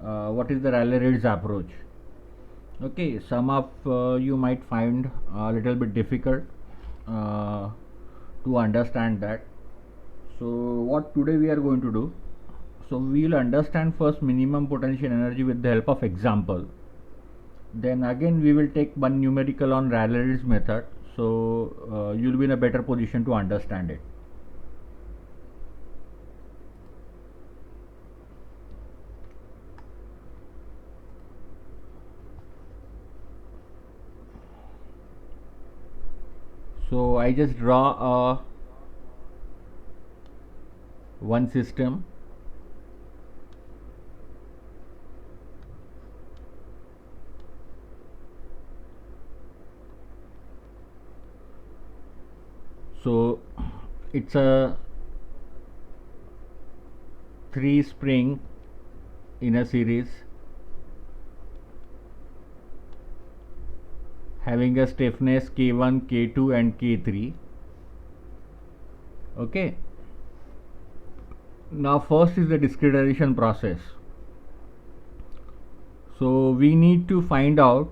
what is the Rayleigh-Ritz approach. Okay, some of you might find a little bit difficult uh, to understand that. So what today we are going to do, so we will understand first minimum potential energy with the help of example. Then again we will take one numerical on Rayleigh-Ritz method, so you will be in a better position to understand it. So I just draw one system. So it's a 3 spring in a series having a stiffness K1, K2 and K3. Okay. Now first is the discretization process. So we need to find out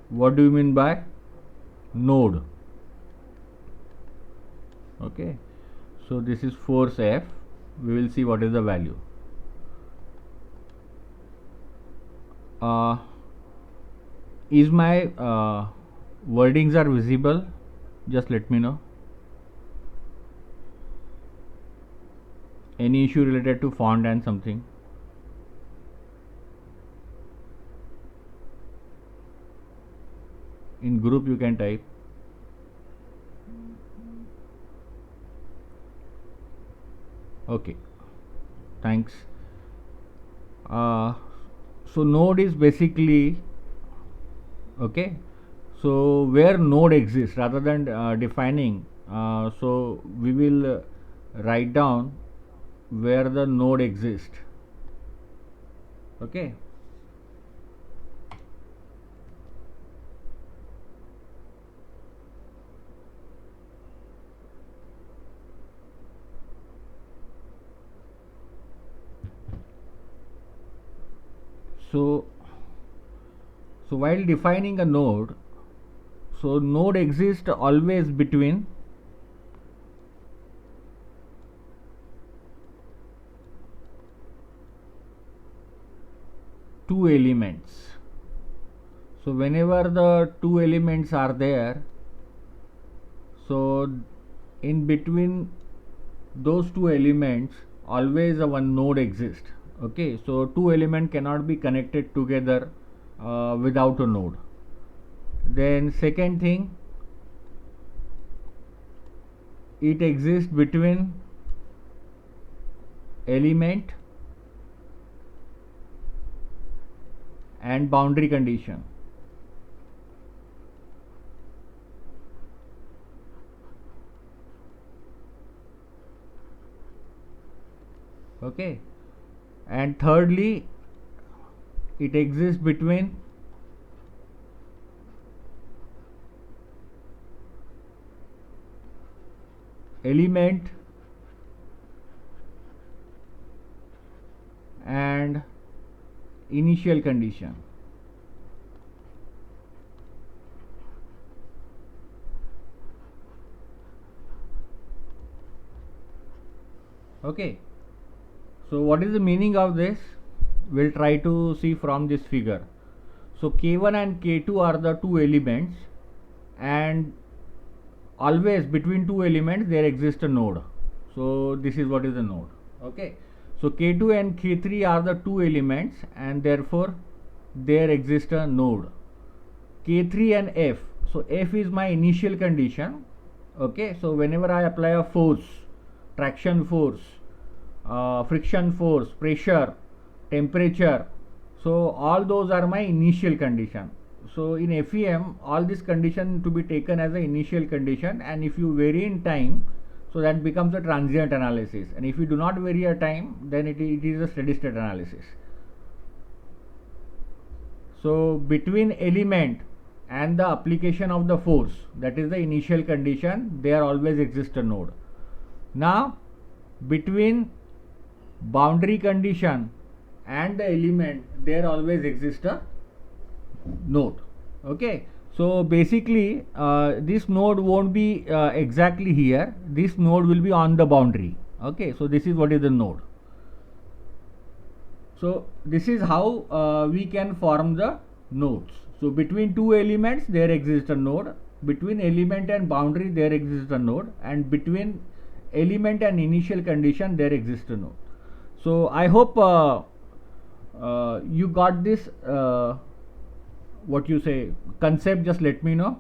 what do you mean by node. Okay. So this is force F. We will see what is the value. Is my wordings are visible? Just let me know. Any issue related to font and something? In group you can type. Okay, thanks. So node is basically, okay, so where node exists, rather than defining, so we will write down where the node exists. Okay. So while defining a node, so node exists always between two elements. So whenever the two elements are there, so in between those two elements always a one node exists. Okay, so two elements cannot be connected together without a node. Then second thing, it exists between element and boundary condition. Okay, and thirdly, it exists between element and initial condition. Okay, so what is the meaning of this? We'll try to see from this figure. So K1 and K2 are the two elements, and always between two elements there exists a node. So this is what is the node. Okay, so K2 and K3 are the two elements, and therefore there exists a node. K3 and F, so F is my initial condition. Okay, so whenever I apply a force, traction force, friction force, pressure, temperature, so all those are my initial condition. So in FEM all this condition to be taken as an initial condition, and if you vary in time, so that becomes a transient analysis, and if you do not vary a time, then it is a steady state analysis. So between element and the application of the force, that is the initial condition, there always exists a node. Now between boundary condition and the element, there always exists a node. Okay, so basically this node won't be exactly here, this node will be on the boundary. Okay, so this is what is the node. So this is how we can form the nodes. So between two elements there exists a node, between element and boundary there exists a node, and between element and initial condition there exists a node. So I hope you got this what you say concept. Just let me know.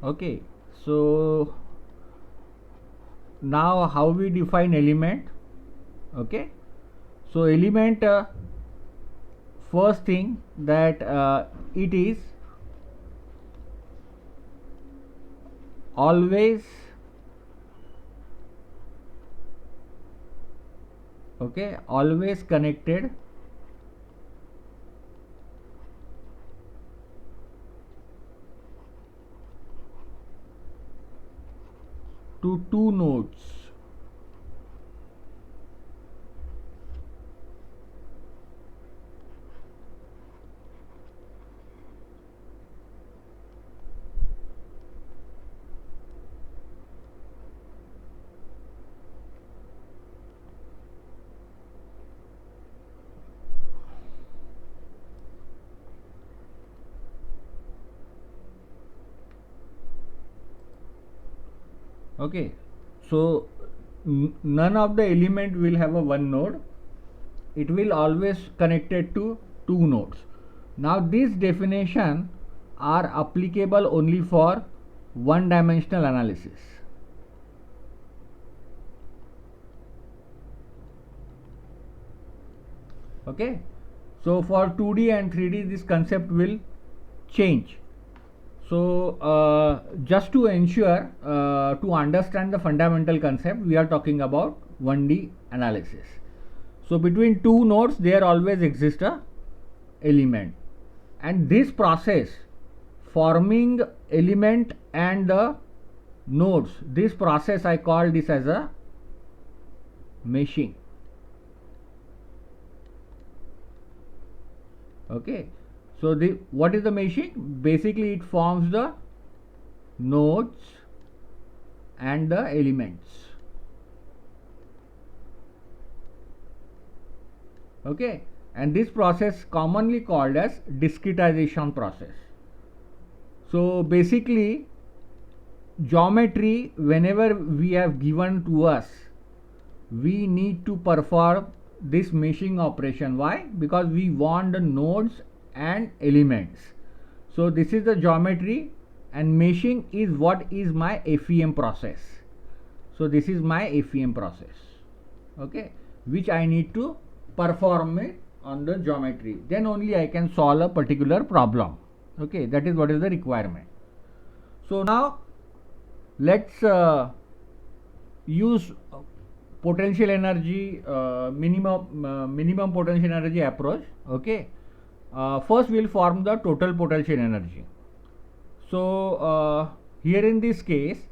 Okay, so now how we define element. Okay, so element, first thing that it is always, okay, always connected to two nodes. Okay, so none of the element will have a one node, it will always connected to two nodes. Now this definition are applicable only for one dimensional analysis. Okay, so for 2D and 3D this concept will change. So just to ensure to understand the fundamental concept, we are talking about 1D analysis. So between two nodes there always exists a element, and this process forming element and the nodes, this process I call this as a meshing. Okay, so what is the meshing? Basically it forms the nodes and the elements. Okay, and this process commonly called as discretization process. So basically geometry, whenever we have given to us, we need to perform this meshing operation. Why? Because we want the nodes and elements. So this is the geometry, and meshing is what is my FEM process. So this is my FEM process, okay, which I need to perform it on the geometry, then only I can solve a particular problem. Okay, that is what is the requirement. So now let's use potential energy minimum potential energy approach. Okay, first we will form the total potential energy. So here in this case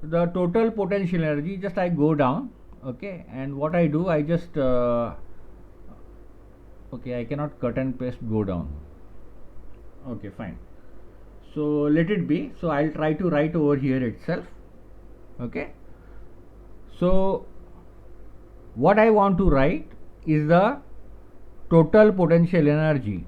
the total potential energy, just I go down. Okay, and what I do, I just okay, I cannot cut and paste go down. Okay, fine, so let it be. So I'll try to write over here itself. Okay, so what I want to write is the total potential energy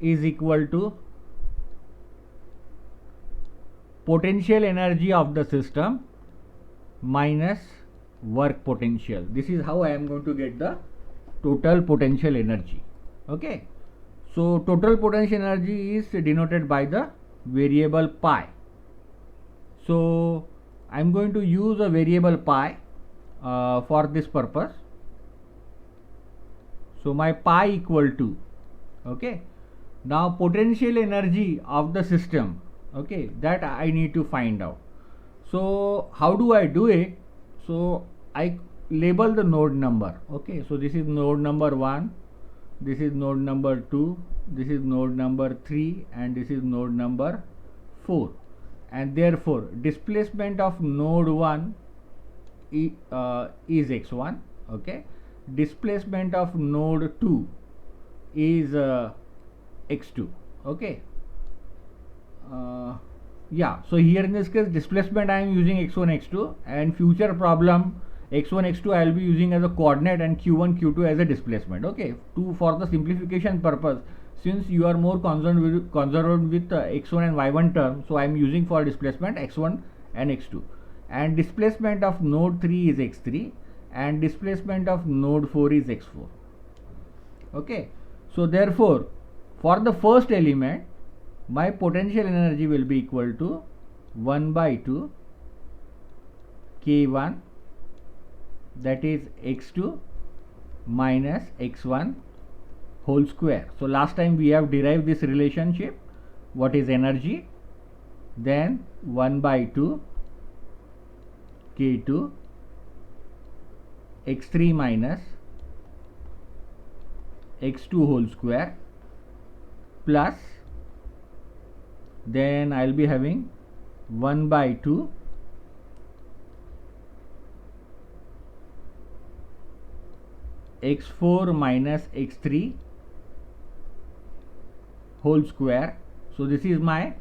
is equal to potential energy of the system minus work potential. This is how I am going to get the total potential energy. Okay, so total potential energy is denoted by the variable pi. So I'm going to use a variable pi for this purpose. So my pi equal to, okay, now potential energy of the system, okay, that I need to find out. So how do I do it? So I label the node number, okay. So this is node number 1, this is node number 2, this is node number 3, and this is node number 4, and therefore displacement of node 1 is x1, okay. Displacement of node 2 is x2, okay. Yeah, so here in this case displacement I am using x1 x2, and future problem x1 x2 I will be using as a coordinate and q1 q2 as a displacement, okay. For the simplification purpose, since you are more concerned with x1 and y1 term, so I am using for displacement x1 and x2, and displacement of node 3 is x3, and displacement of node 4 is x4, okay. So therefore for the first element my potential energy will be equal to 1 by 2 k1, that is x2 minus x1 whole square. So last time we have derived this relationship, what is energy, then 1 by 2 k2 x3 minus x2 whole square, plus then I will be having 1 by 2 x4 minus x3 whole square. So this is my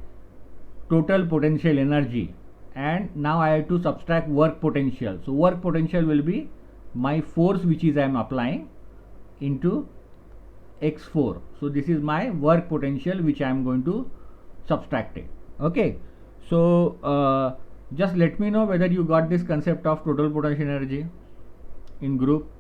total potential energy, and now I have to subtract work potential. So work potential will be my force which is I am applying into x4. So this is my work potential which I am going to subtract it, okay. So just let me know whether you got this concept of total potential energy in group.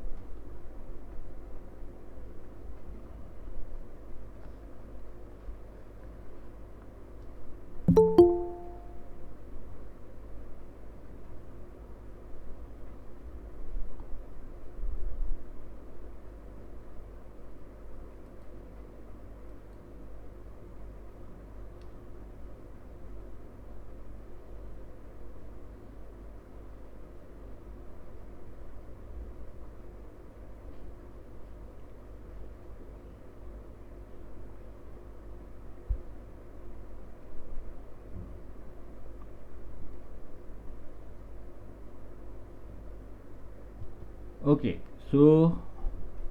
Okay, so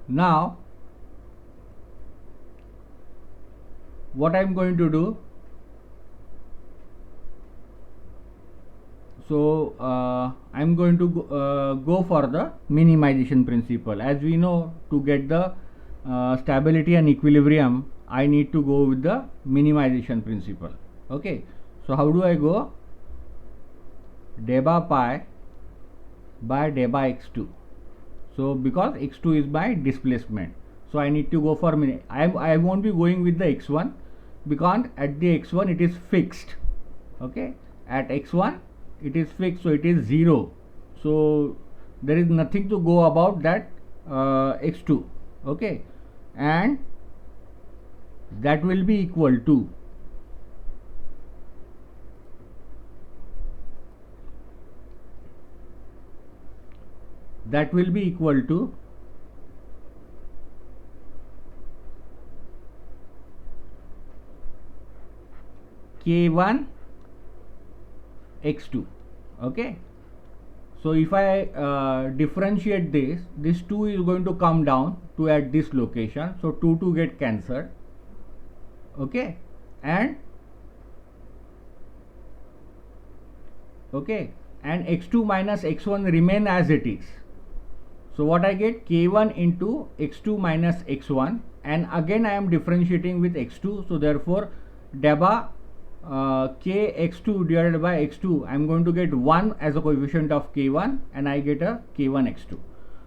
now what I am going to do, so I am going to go for the minimization principle. As we know, to get the stability and equilibrium, I need to go with the minimization principle, okay. So how do I go? Deba pi by deba x2. So because x2 is my displacement, so I need to go for I won't be going with the x1, because at the x1 it is fixed, okay. At x1 it is fixed, so it is 0. So there is nothing to go about that x2, okay, and that will be equal to k1 x2, okay. So if I differentiate this 2 is going to come down to at this location, so 2 get cancelled, okay, and x2 minus x1 remain as it is. So what I get? K1 into x2 minus x1, and again I am differentiating with x2, so therefore deba k x2 divided by x2, I am going to get 1 as a coefficient of k1, and I get a k1 x2.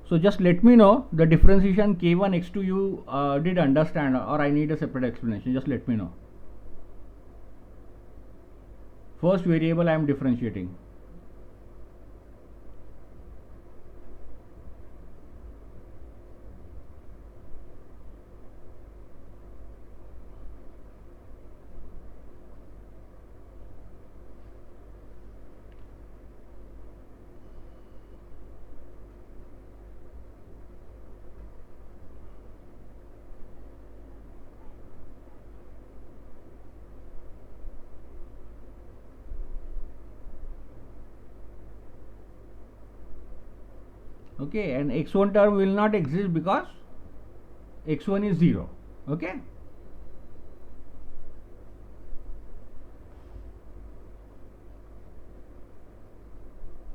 So just let me know the differentiation k1 x2 you did understand, or I need a separate explanation. Just let me know. first variable I am differentiating. Okay, and x1 term will not exist because x1 is 0. Okay,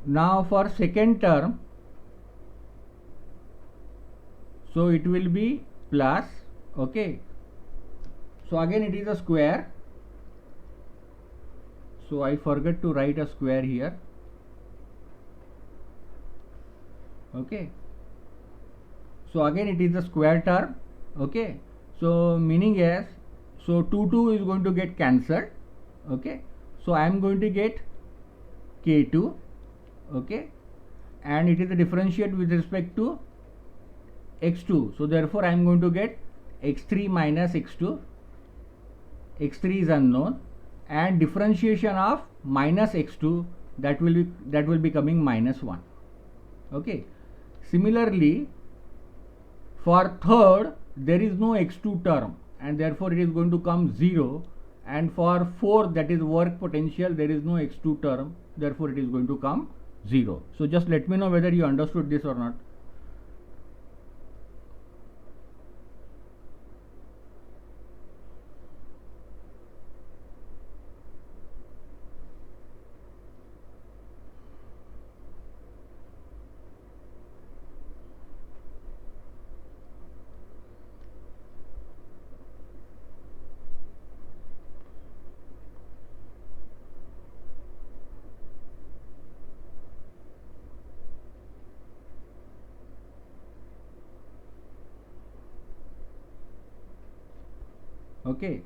now for second term, so it will be plus. Okay, so again it is a square, so I forget to write a square here. Okay, so again it is a square term. Okay, so meaning is, so 2 is going to get cancelled. Okay, so I am going to get k2. Okay, and it is a differentiate with respect to x2, so therefore I am going to get x3 minus x2. x3 is unknown, and differentiation of minus x2, that will be coming minus 1. Okay, similarly for third there is no x2 term, and therefore it is going to come 0, and for fourth, that is work potential, there is no x2 term, therefore it is going to come 0. So just let me know whether you understood this or not. Okay,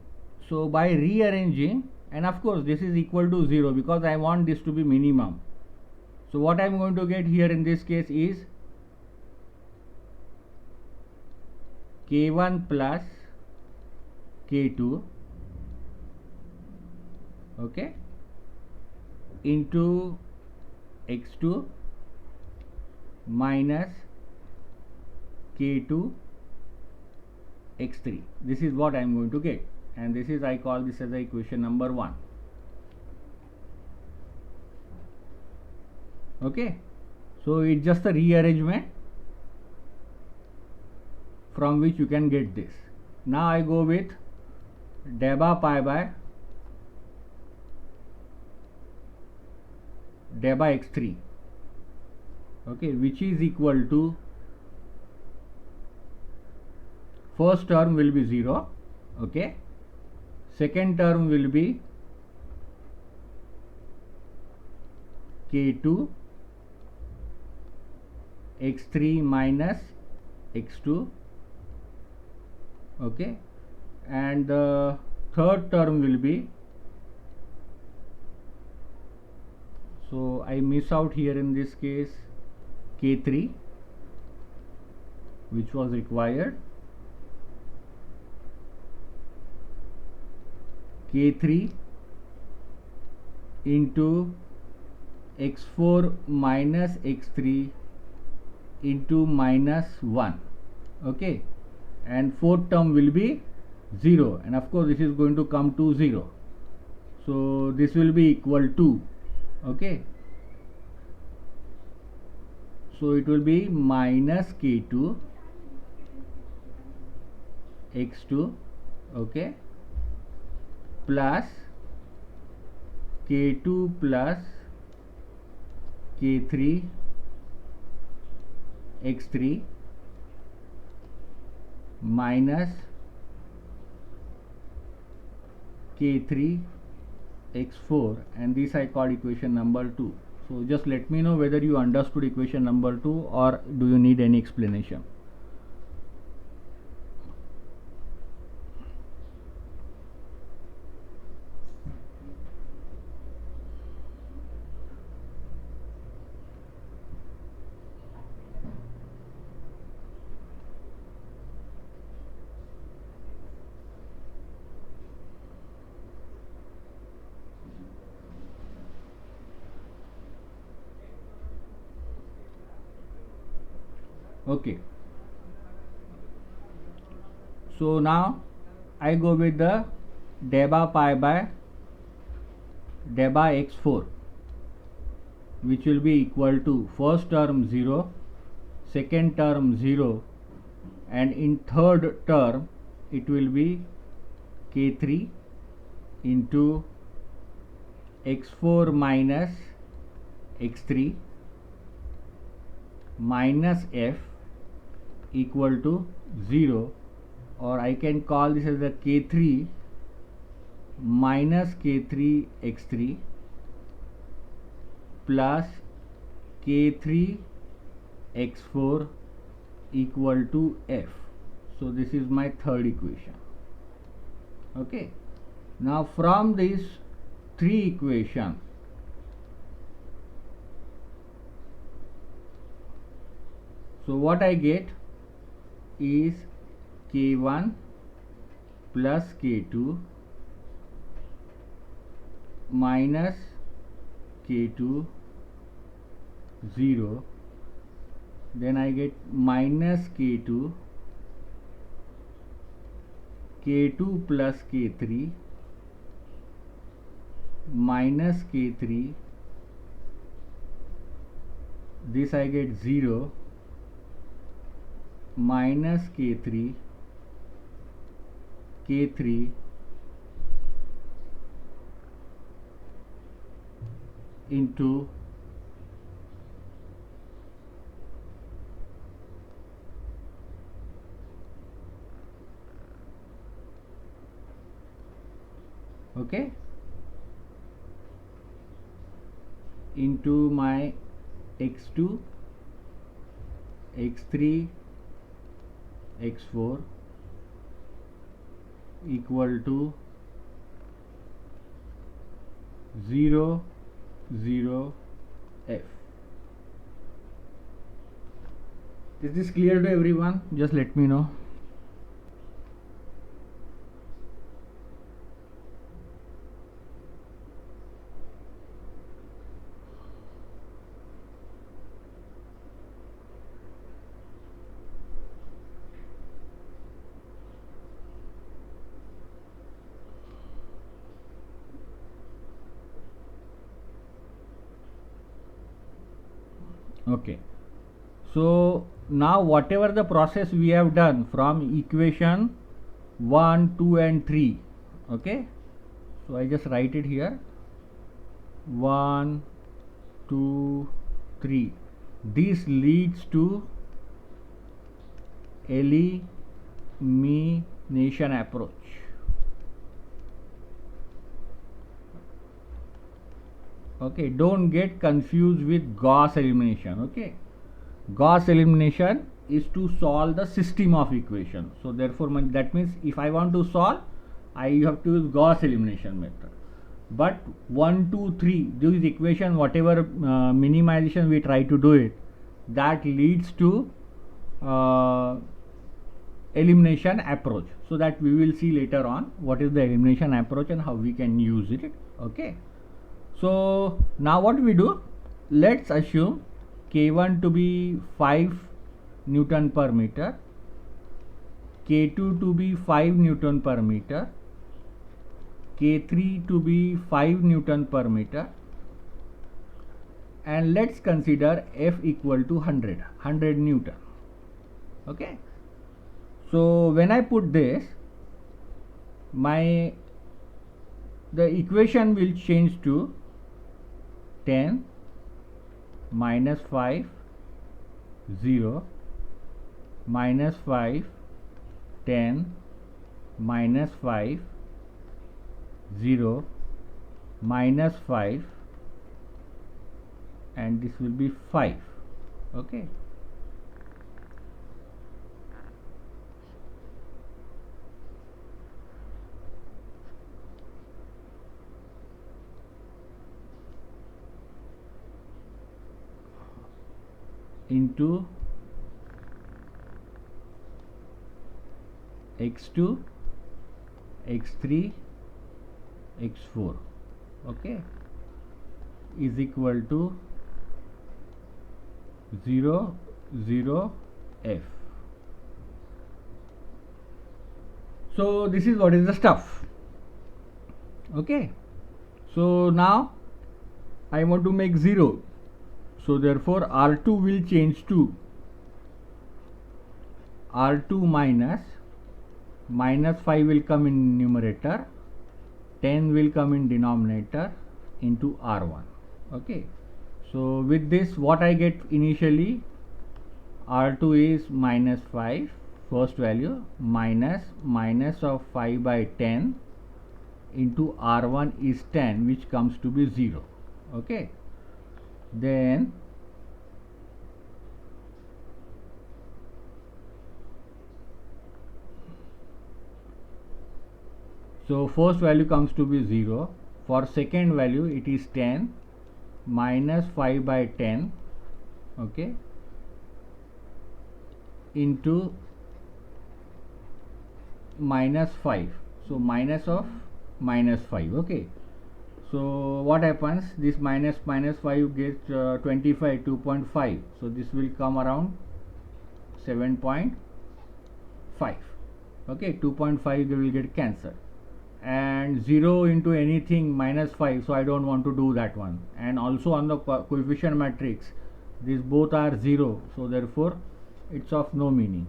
so by rearranging, and of course this is equal to 0 because I want this to be minimum. So what I am going to get here in this case is k1 plus k2, okay, into x2 minus k2 x3. This is what I am going to get, and this is, I call this as a equation number 1. Okay, so it's just a rearrangement from which you can get this. Now I go with deba pi by deba x3, okay, which is equal to, first term will be 0, okay, second term will be k2 x3 minus x2, okay, and the third term will be, so I miss out here in this case k3, which was required, k3 into x4 minus x3 into minus 1, okay, and fourth term will be 0, and of course this is going to come to 0, so this will be equal to, okay, so it will be minus k2 x2, okay, plus k2 plus k3 x3 minus k3 x4, and this I call equation number 2. So just let me know whether you understood equation number 2 or do you need any explanation. Okay, so now I go with the deba pi by deba x4, which will be equal to first term 0, second term 0, and in third term it will be k3 into x4 minus x3 minus f equal to 0, or I can call this as the k3 minus k3 x3 plus k3 x4 equal to f. So this is my third equation. Okay, now from these three equations, so what I get is k1 plus k2 minus k2 0, then I get minus k2 plus k3 minus k3, this I get 0 minus k3 into okay into my x2 x3 x4 equal to 0 0 f. Is this clear to everyone? Just let me know. Okay, so now whatever the process we have done from equation 1, 2 and 3, okay, so I just write it here 1, 2, 3, this leads to elimination approach. Okay, don't get confused with Gauss elimination. Okay, Gauss elimination is to solve the system of equation. So therefore that means if I want to solve, I have to use Gauss elimination method. But 1, 2, 3, this equation, whatever minimization we try to do it, that leads to elimination approach. So that we will see later on what is the elimination approach and how we can use it. Okay. So now what we do, let's assume K1 to be 5 Newton per meter, K2 to be 5 Newton per meter, K3 to be 5 Newton per meter, and let's consider F equal to 100 Newton. Okay. So when I put this, the equation will change to 10 minus 5 0 minus 5 10 minus 5 0 minus 5, and this will be 5. Okay. Into x2 x3 x4, okay, is equal to 0 0 F. So this is what is the stuff. Okay. So now I want to make 0. So therefore R2 will change to R2 minus 5 will come in numerator, 10 will come in denominator into R1. Okay. So with this, what I get initially, R2 is minus 5, first value, minus of 5 by 10 into R1 is 10, which comes to be 0. Okay. Then so first value comes to be 0. For second value it is 10 minus 5 by 10, okay, into minus 5. So minus of minus 5. Okay. So what happens? This minus 5 gets 25, 2.5. So this will come around 7.5. Okay, 2.5 will get cancelled. And 0 into anything minus 5, so I don't want to do that one. And also on the coefficient matrix, these both are 0, so therefore it's of no meaning.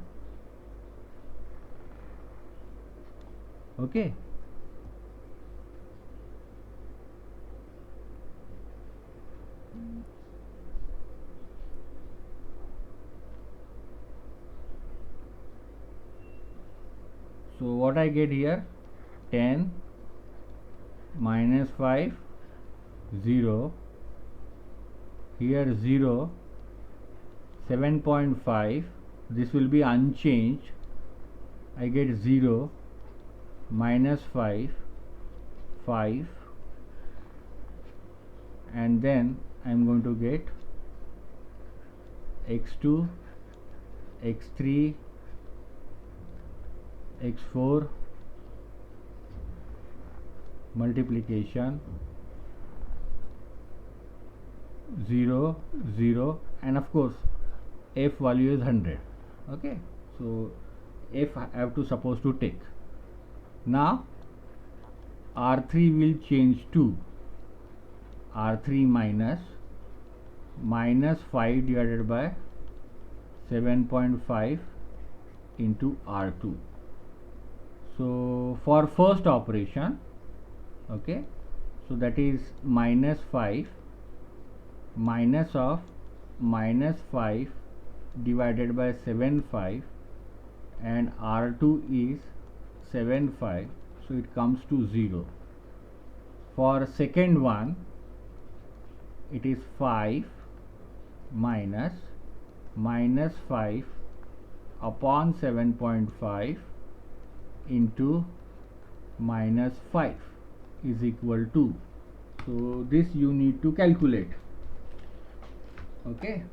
Okay. So what I get here, 10 minus 5, 0, here 0, 7.5, this will be unchanged. I get 0 minus 5, 5, and then I am going to get x2, x3, x4 multiplication 0, 0, and of course f value is 100. Okay, so f I have to suppose to take. Now R3 will change to R3 minus 5 divided by 7.5 into R2. So for first operation, okay, so that is minus 5 minus of minus 5 divided by 7.5, and R2 is 7.5, so it comes to 0. For second one, it is 5 minus 5 upon 7.5 into minus 5 is equal to, so this you need to calculate. Okay,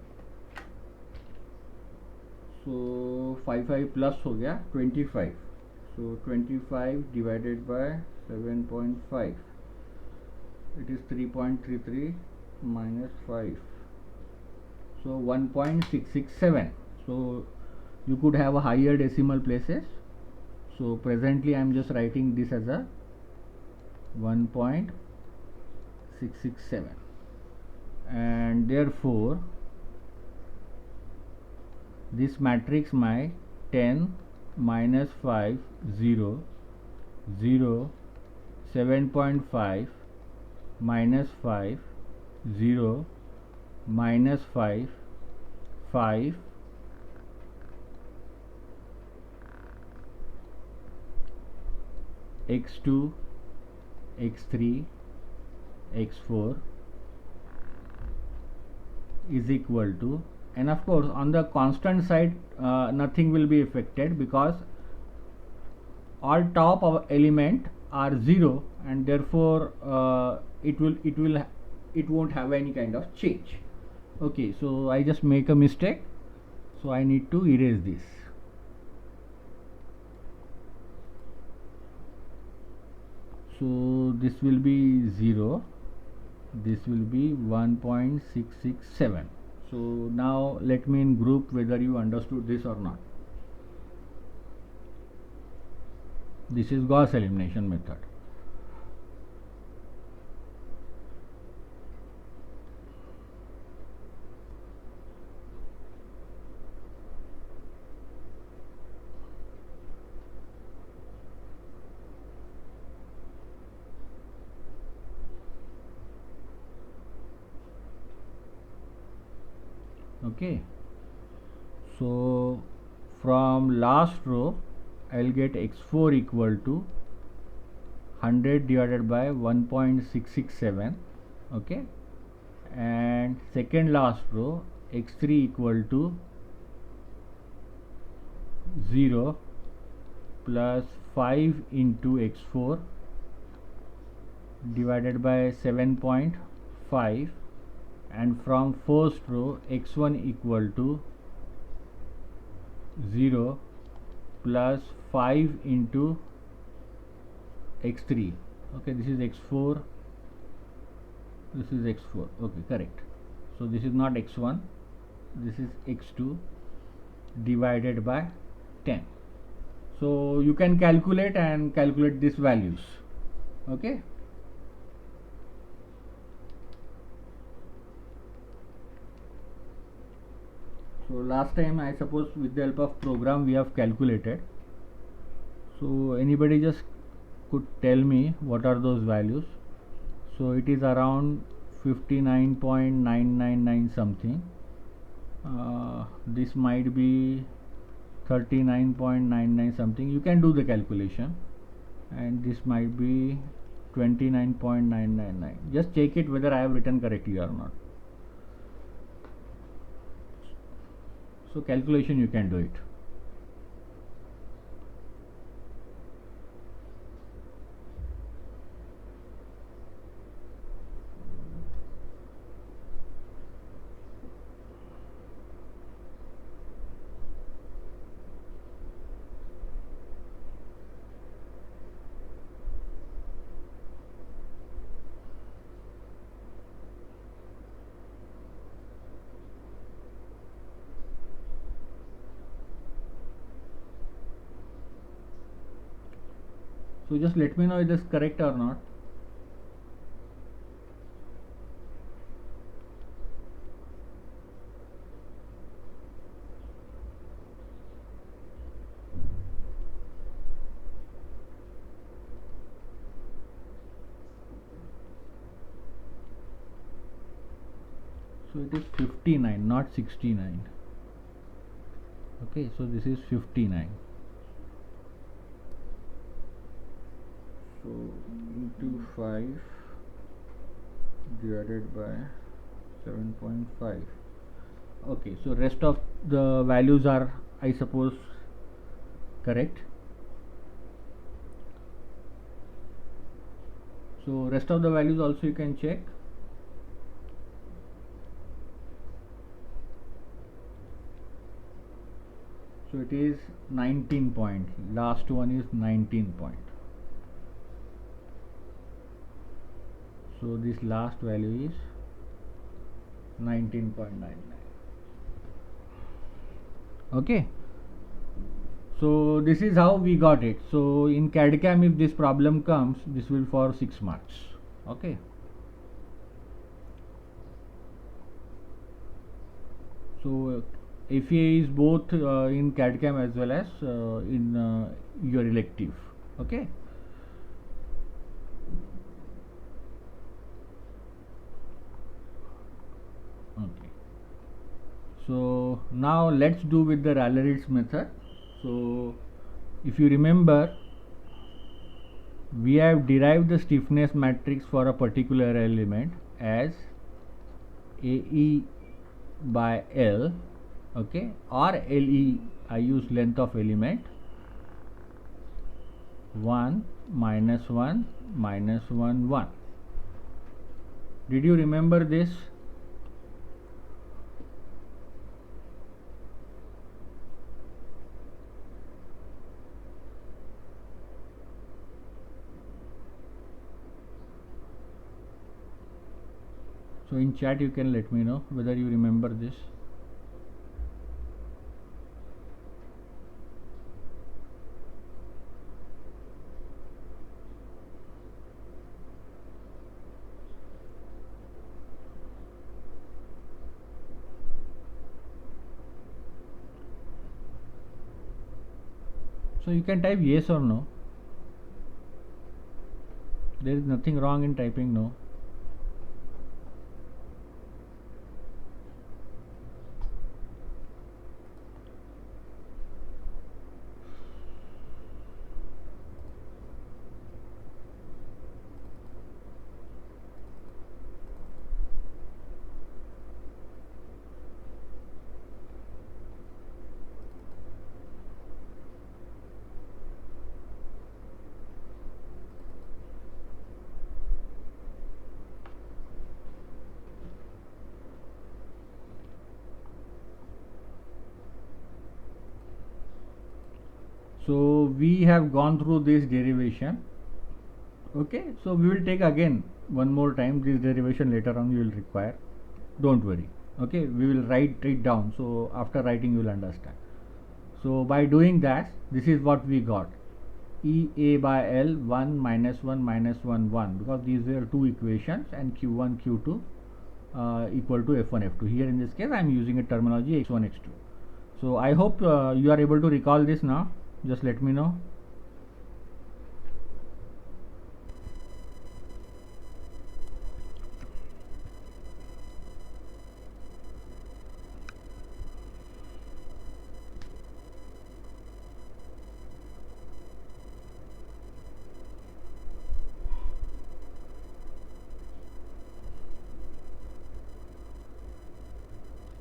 so 5 plus हो गया 25, so 25 divided by 7.5, it is 3.33 minus 5, so 1.667. so you could have a higher decimal places, so presently I am just writing this as a 1.667, and therefore this matrix my 10 minus 5, 0, 0, 7.5 minus 5, 0, minus 5, 5, x2, x3, x4 is equal to, and of course on the constant side nothing will be affected because all top of element are 0, and therefore it won't have any kind of change. Okay, so I just make a mistake, so I need to erase this. So this will be 0, this will be 1.667, So now let me in group whether you understood this or not. This is Gauss elimination method. Okay, so from last row I'll get x4 equal to 100 divided by 1.667. Okay, and second last row x3 equal to 0 plus 5 into x4 divided by 7.5, and from first row x1 equal to 0 plus 5 into x3. Okay, this is x4, this is x4. Okay, correct. So this is not x1, this is x2 divided by 10. So you can calculate and calculate these values. Okay. So last time I suppose with the help of program we have calculated. So anybody just could tell me what are those values. So it is around 59.999 something. This might be 39.99 something. You can do the calculation, and this might be 29.999. just check it whether I have written correctly or not. So calculation you can do it. So just let me know if this is correct or not. So it is 59, not 69. Okay, so this is 59. So into 5 divided by 7.5. Okay, so rest of the values are, I suppose, correct. So rest of the values also you can check. So it is 19 point. Last one is 19 point. So this last value is 19.99. Okay. So this is how we got it. So in CAD/CAM, if this problem comes, this will for 6 marks. Okay. So FEA is both in CAD/CAM as well as in your elective. Okay. Okay. So now let's do with the Rayleigh method. So if you remember, we have derived the stiffness matrix for a particular element as AE by L, okay, or LE, I use length of element, 1 minus 1 minus 1 1. Did you remember this? So So in chat you can let me know whether you remember this. So you can type yes or no. There is nothing wrong in typing no. So we have gone through this derivation. Okay, so we will take again one more time this derivation later on. You will require, don't worry. Okay, we will write it down, so after writing you will understand. So by doing that, this is what we got: EA by L 1 minus 1 minus 1 1, because these were two equations, and Q1 Q2 equal to F1 F2. Here in this case I am using a terminology X1 X2. So I hope you are able to recall this now. Just let me know.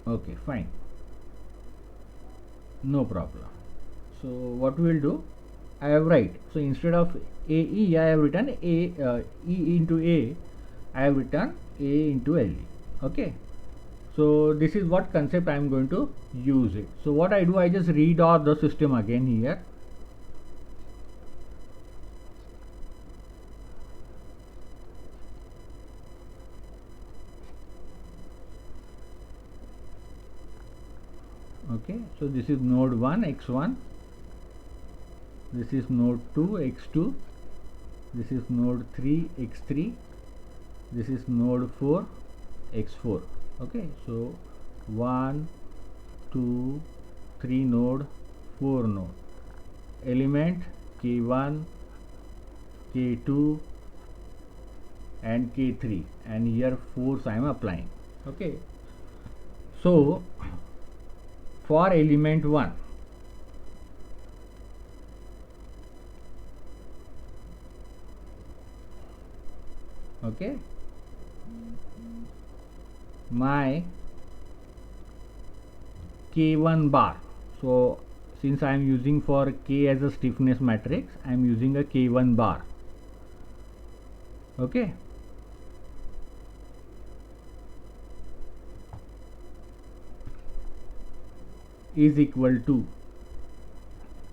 Okay, fine, no problem. So what we will do, I have write, so instead of AE I have written E into A, I have written A into LE. Okay, so this is what concept I am going to use it. So what I do, I just read out the system again here. Okay, so this is node 1 x1, this is node 2 x2, this is node 3 x3, this is node 4 x4. Okay, so 1 2 3 node, 4 node, element k1, k2 and k3, and here force I am applying. Okay, so for element 1, okay, my k1 bar, so since I am using for k as a stiffness matrix, I am using a k1 bar. Okay, is equal to,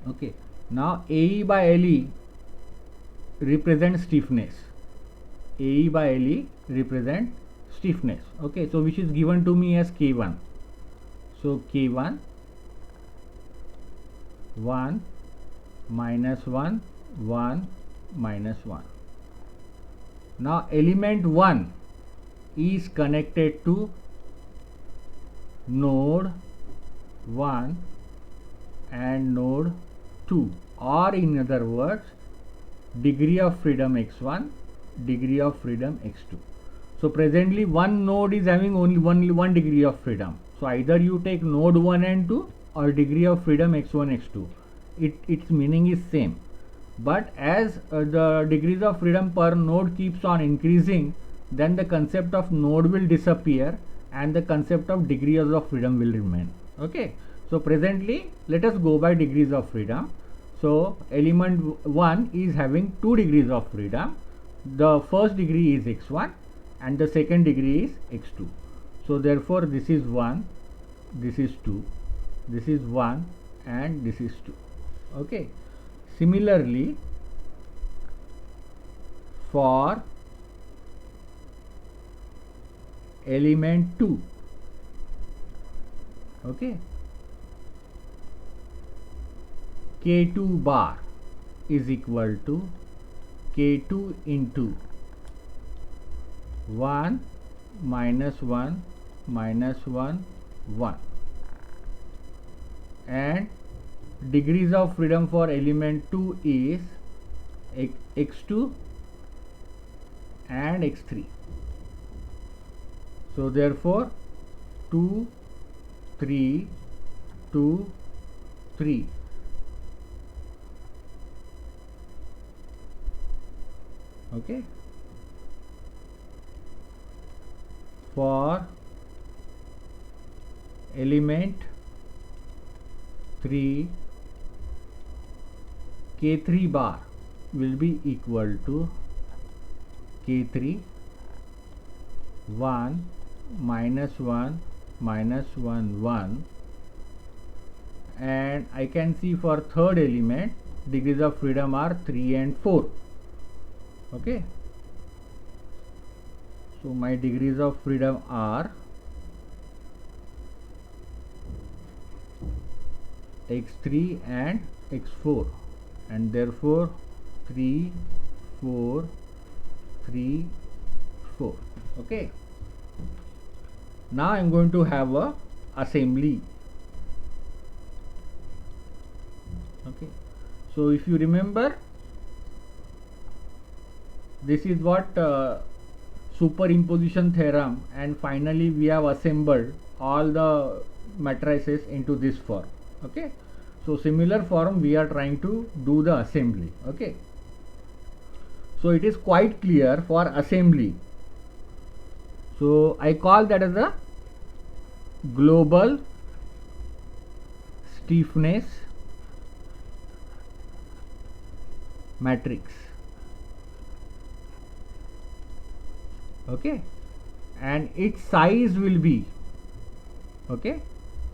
okay, now AE by LE represents stiffness. AE by LE represent stiffness. Okay, so which is given to me as K1. So K1 1 minus 1 1 minus 1. Now element 1 is connected to node 1 and node 2, or in other words, degree of freedom x1, degree of freedom x2. So presently one node is having only one degree of freedom. So either you take node 1 and 2 or degree of freedom x1 x2. Its meaning is same. But as the degrees of freedom per node keeps on increasing, then the concept of node will disappear and the concept of degrees of freedom will remain. Okay, so presently let us go by degrees of freedom. So element 1 is having 2 degrees of freedom. The first degree is x1 and the second degree is x2. So therefore this is 1, this is 2, this is 1 and this is 2. Okay, similarly for element 2. Okay, K2 bar is equal to K2 into 1 minus 1 minus 1 1, and degrees of freedom for element 2 is x2 and x3. So therefore 2 3 2 3. Okay, for element 3, K3 bar will be equal to K3 1 minus 1 minus 1 1, and I can see for third element degrees of freedom are 3 and 4. Okay, so my degrees of freedom are x3 and x4, and therefore 3 4 3 4. Okay, now I am going to have a assembly. Okay, so if you remember, this is what superimposition theorem, and finally we have assembled all the matrices into this form. Okay, so similar form we are trying to do the assembly. Okay, so it is quite clear for assembly. So I call that as a global stiffness matrix. Okay, and its size will be, okay,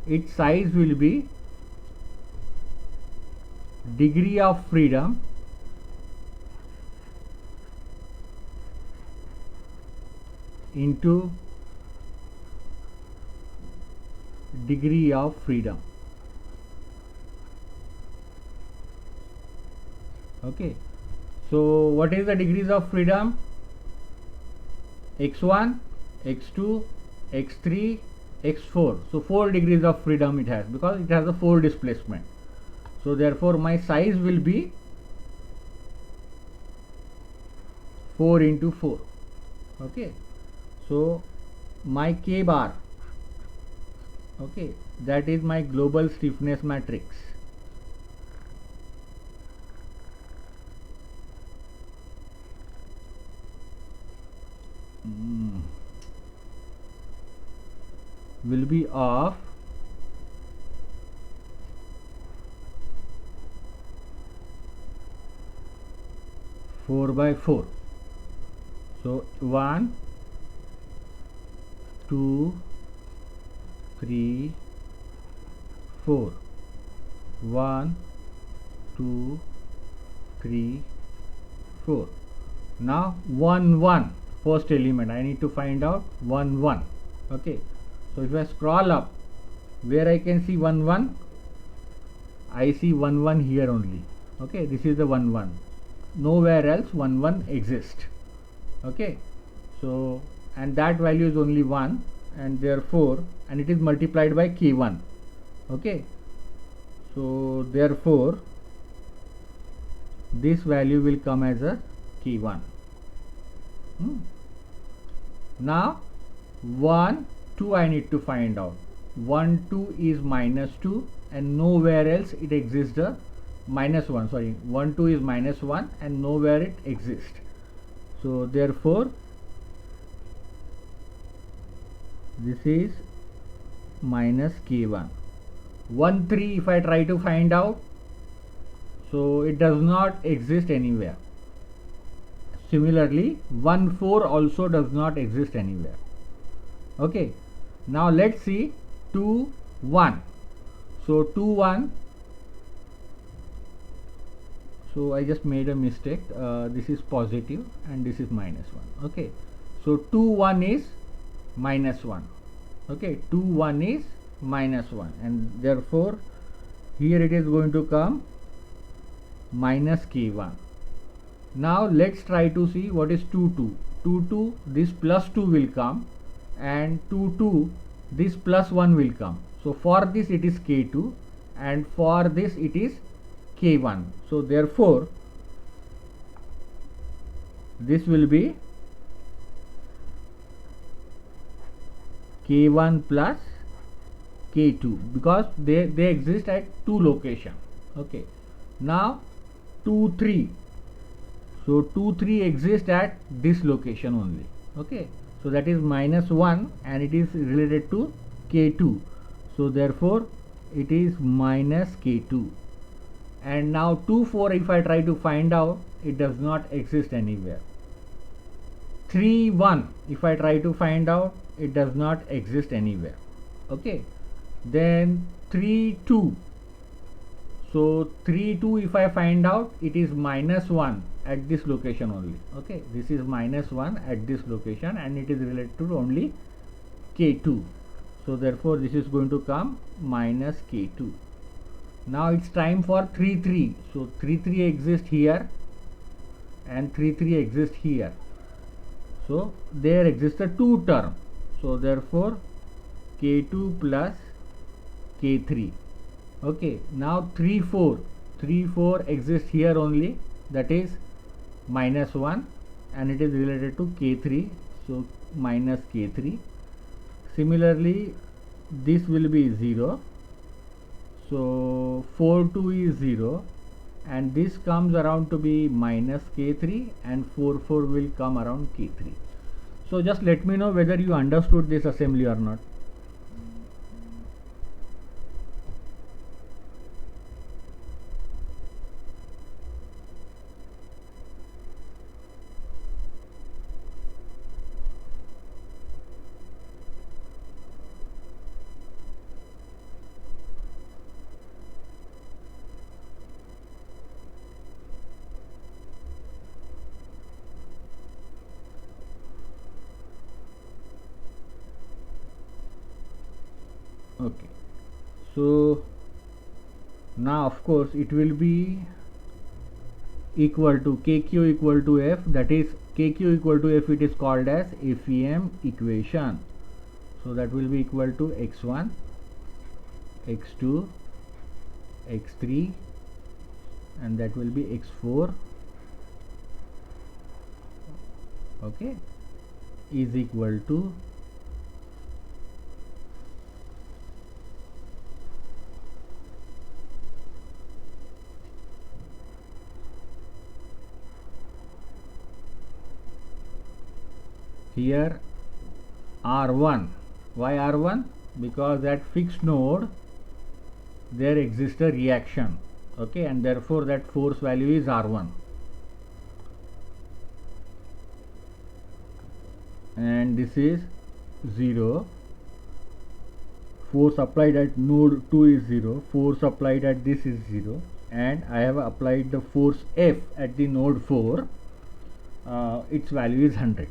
its size will be degree of freedom into degree of freedom. Okay, so what is the degrees of freedom? x1, x2, x3, x4. So 4 degrees of freedom it has, because it has a 4 displacement. So therefore my size will be 4 into 4. Okay, so my K bar, okay, that is my global stiffness matrix. Will be of 4 by 4. So 1 2 3 4, 1 2 3 4. Now 1 1, first element I need to find out 1 1. Okay, so if I scroll up, where I can see 1 1, I see 1 1 here only. Okay, this is the 1 1, nowhere else 1 1 exists. Okay, so and that value is only 1, and therefore, and it is multiplied by k1. Okay, so therefore this value will come as a k1. Now 1 2 I need to find out. 1 2 is minus 2, and nowhere else it exists a minus 1. Sorry, 1 2 is minus 1 and nowhere it exists. So therefore this is minus k1. 1 3 if I try to find out, so it does not exist anywhere. Similarly 1 4 also does not exist anywhere. Okay, now let's see 2 1. So 2 1, so I just made a mistake, this is positive and this is minus 1. Okay, so 2 1 is minus 1. Okay, 2 1 is minus 1, and therefore here it is going to come minus k1. Now let's try to see what is 2 2. 2 2, this plus 2 will come, and 2 2, this plus 1 will come. So for this it is k2, and for this it is k1. So therefore this will be k1 plus k2, because they exist at two locations. Okay, now 2 3, so 2 3 exists at this location only. Okay, so that is minus 1, and it is related to k2, so therefore it is minus k2. And now 2 4, if I try to find out, it does not exist anywhere. 3 1, if I try to find out, it does not exist anywhere. Okay, then 3 2, so 3 2, if I find out, it is minus 1 at this location only. Okay, this is minus 1 at this location, and it is related to only k2, so therefore this is going to come minus k2. Now it's time for 3 3, so 3 3 exists here and 3 3 exists here, so there exists a two term, so therefore k2 plus k3. Okay, now 3 4, 3 4 exists here only, that is minus 1, and it is related to k3, so minus k3. Similarly this will be 0, so 4 2 is 0, and this comes around to be minus k3, and 4 4 will come around k3. So just let me know whether you understood this assembly or not. Okay, so now of course it will be equal to kq equal to f, that is kq equal to f, it is called as FEM equation. So that will be equal to x1, x2, x3, and that will be x4. Okay, is equal to here R1. Why R1? Because at fixed node there exists a reaction. Okay, and therefore that force value is R1, and this is 0. Force applied at node 2 is 0, force applied at this is 0, and I have applied the force F at the node 4, its value is 100.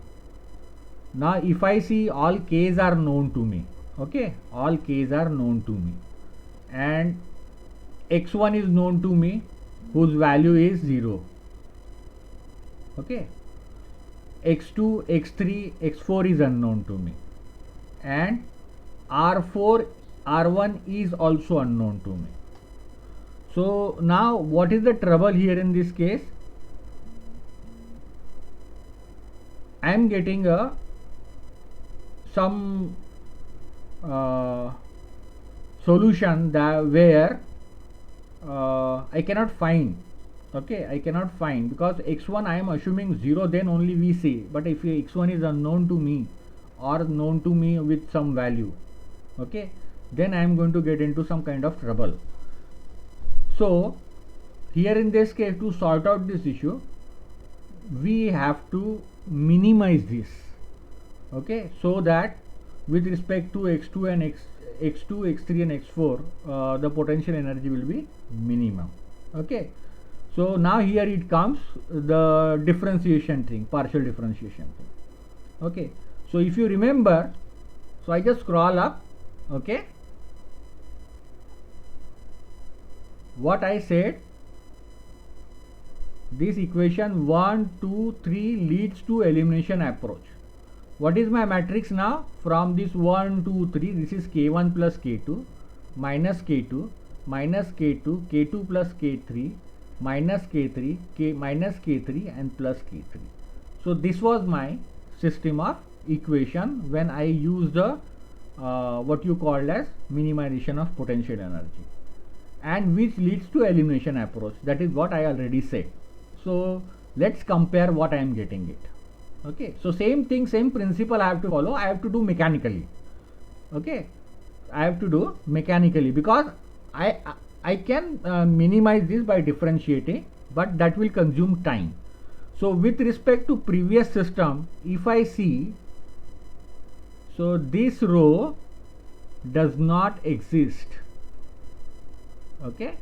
Now if I see all k's are known to me, okay, all k's are known to me, and x1 is known to me, whose value is 0. Okay, x2, x3, x4 is unknown to me, and R4, R1 is also unknown to me. So now what is the trouble here in this case? I am getting a some solution that where I cannot find. Okay, I cannot find, because x1 I am assuming 0, then only we see, but if x1 is unknown to me or known to me with some value, okay, then I am going to get into some kind of trouble. So here in this case, to sort out this issue, we have to minimize this. Okay, so that with respect to x2 and x2, x3 and x4, the potential energy will be minimum. Okay, so now here it comes the differentiation thing, partial differentiation thing. Okay, so if you remember, So I just scroll up. Okay, what I said, this equation 1, 2, 3 leads to elimination approach. What is my matrix now? From this 1, 2, 3, this is k1 plus k2 minus k2 minus k2, k2 plus k3 minus k3, k minus k3 and plus k3. So this was my system of equation when I used the what you called as minimization of potential energy, and which leads to elimination approach. That is what I already said. So let's compare what I am getting it. Okay, so same thing, same principle I have to follow. I have to do mechanically. Okay, I have to do mechanically because I can minimize this by differentiating, but that will consume time. So with respect to previous system, if I see, so this row does not exist. Okay,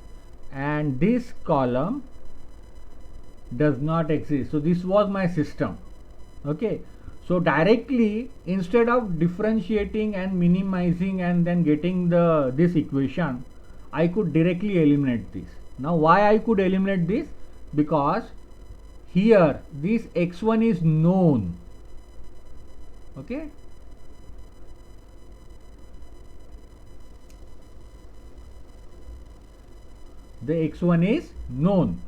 and this column does not exist. So this was my system. Okay, so directly, instead of differentiating and minimizing and then getting this equation, I could directly eliminate this. Now why I could eliminate this? Because here this x1 is known. Okay, the x1 is known,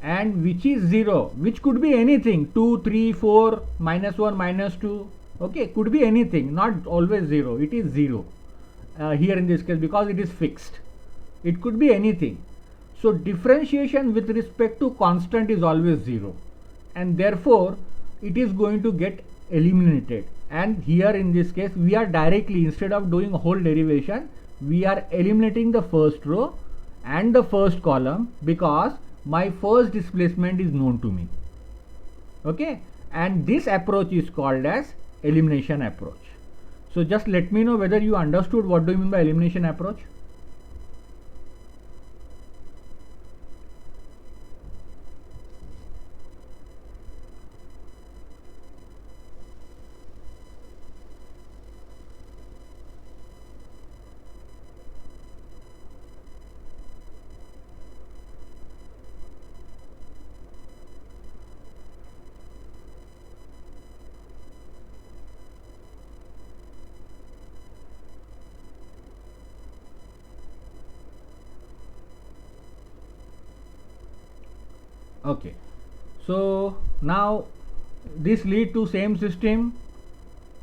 and which is 0, which could be anything, 2, 3, 4, minus 1, minus 2. Okay, could be anything, not always 0. It is 0 here in this case because it is fixed. It could be anything. So differentiation with respect to constant is always 0, and therefore it is going to get eliminated. And here in this case we are directly, instead of doing a whole derivation, we are eliminating the first row and the first column because my first displacement is known to me. Okay, and this approach is called as elimination approach. So just let me know whether you understood what do you mean by elimination approach. Okay, so now this lead to same system.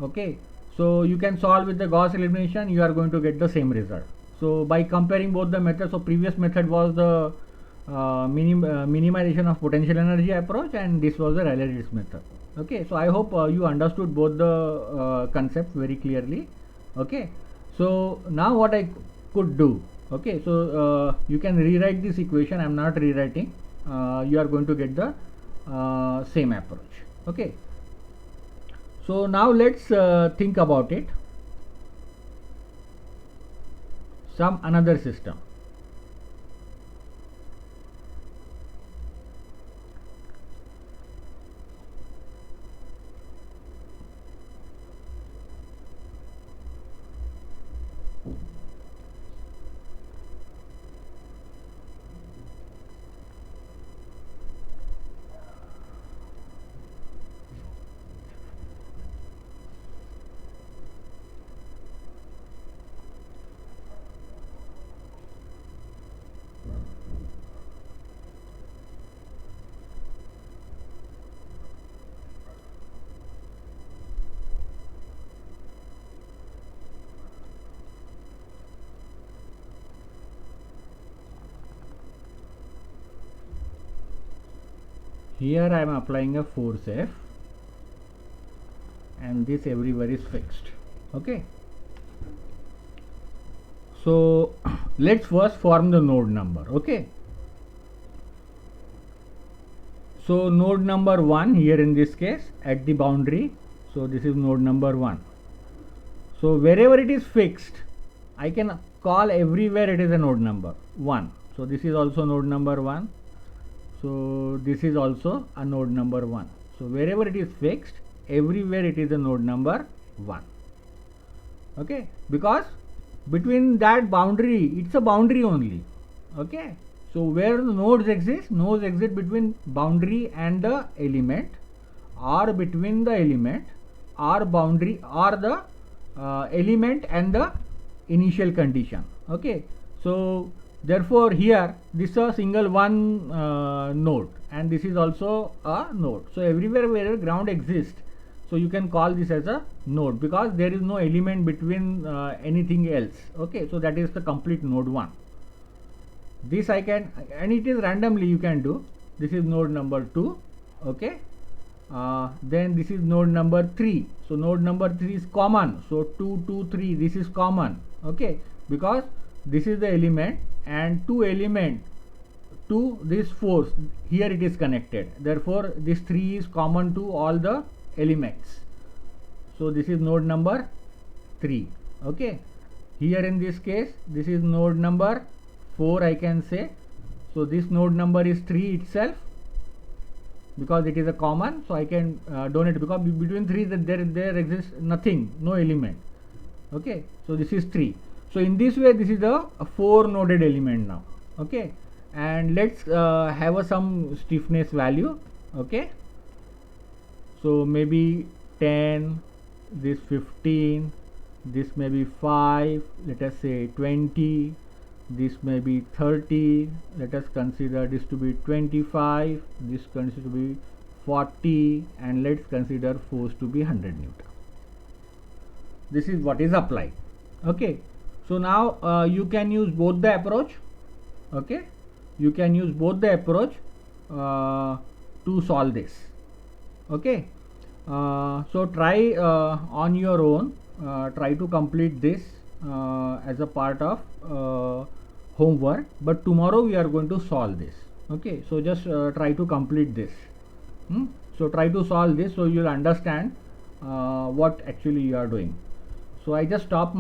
Okay, so you can solve with the Gauss elimination, you are going to get the same result. So by comparing both the methods, so previous method was the minimization of potential energy approach, and this was the Rayleigh-Ritz method. Okay, so I hope you understood both the concepts very clearly. Okay, so now what I could do, okay, so you can rewrite this equation. I am not rewriting. You are going to get the same approach. Okay, so now let's think about it, some another system. Here I am applying a force F, and this everywhere is fixed. Okay, so let's first form the node number. Okay, so node number 1 here in this case at the boundary, so this is node number 1. So wherever it is fixed, I can call everywhere it is a node number 1. So this is also node number 1. So this is also a node number 1. So wherever it is fixed, everywhere it is a node number 1. Okay, because between that boundary, it's a boundary only. Okay, so where the nodes exist between boundary and the element, or between the element or boundary, or the element and the initial condition. Okay, so therefore here this is a single one node, and this is also a node. So everywhere where ground exists, so you can call this as a node, because there is no element between anything else. Okay, so that is the complete node 1. This I can, and it is randomly you can do. This is node number 2. Okay, then this is node number 3. So node number 3 is common, so 2 2 3, this is common. Okay, because this is the element, and 2 element to this force, here it is connected, therefore this 3 is common to all the elements. So this is node number 3. Okay, here in this case this is node number 4, I can say. So this node number is 3 itself, because it is a common, so I can donate, because between 3 there exists nothing, no element. Okay, so this is 3. So in this way this is a 4 noded element now. Okay, and let's have some stiffness value. Okay, so maybe 10, this 15, this may be 5, let us say 20, this may be 30, let us consider this to be 25, this consider to be 40, and let's consider force to be 100 Newton. This is what is applied. Okay, so now you can use both the approach. Okay, you can use both the approach to solve this. Okay, so try on your own, try to complete this as a part of homework, but tomorrow we are going to solve this. Okay, so just try to complete this. So try to solve this, so you'll understand what actually you are doing. So I just stop my